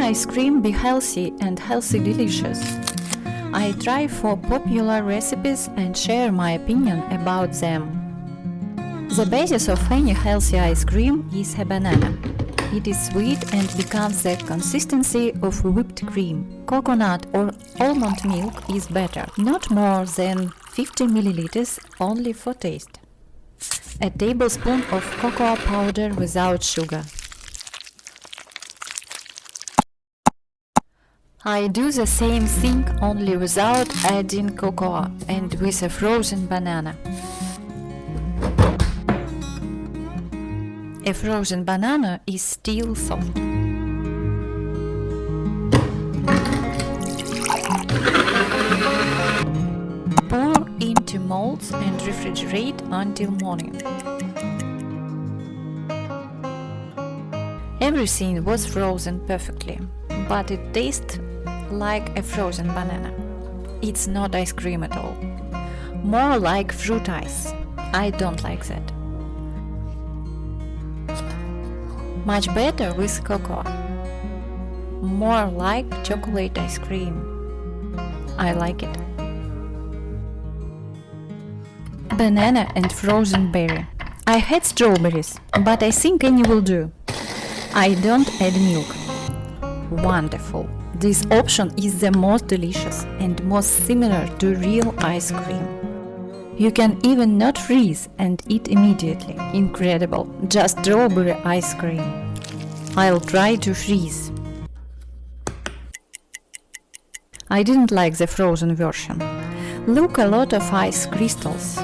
ice cream be healthy and healthy delicious? I try for popular recipes and share my opinion about them. The basis of any healthy ice cream is a banana. It is sweet and becomes the consistency of whipped cream. Coconut or almond milk is better, not more than 50 milliliters, only for taste. A tablespoon of cocoa powder without sugar. I do the same thing only without adding cocoa and with a frozen banana. A frozen banana is still soft. Pour into molds and refrigerate until morning. Everything was frozen perfectly, but it tastes like a frozen banana. It's not ice cream at all. More like fruit ice. I don't like that. Much better with cocoa. More like chocolate ice cream. I like it. Banana and frozen berry. I had strawberries, but I think any will do. I don't add milk. Wonderful. This option is the most delicious and most similar to real ice cream. You can even not freeze and eat immediately. Incredible. Just strawberry ice cream. I'll try to freeze. I didn't like the frozen version. Look, a lot of ice crystals.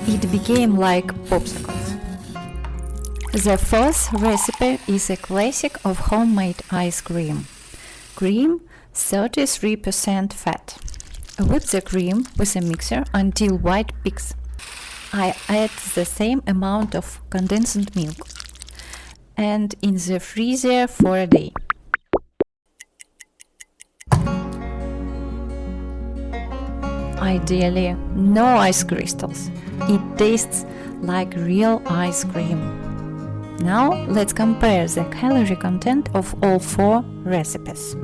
It became like popsicles. The fourth recipe is a classic of homemade ice cream. Cream 33% fat. Whip the cream with a mixer until white peaks. I add the same amount of condensed milk and in the freezer for a day. Ideally, no ice crystals. It tastes like real ice cream. Now let's compare the calorie content of all four recipes.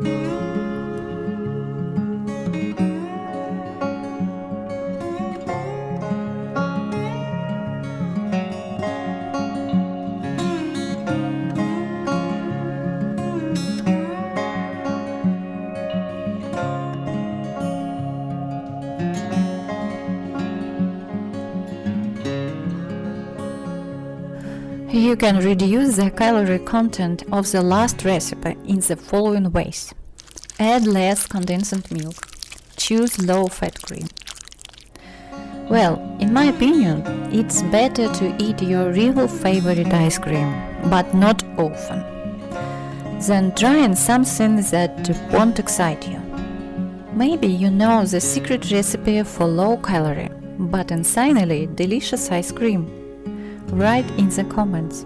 You can reduce the calorie content of the last recipe in the following ways. Add less condensed milk. Choose low-fat cream. Well, in my opinion, it's better to eat your real favorite ice cream, but not often, than trying something that won't excite you. Maybe you know the secret recipe for low-calorie, but insanely delicious ice cream. Write in the comments.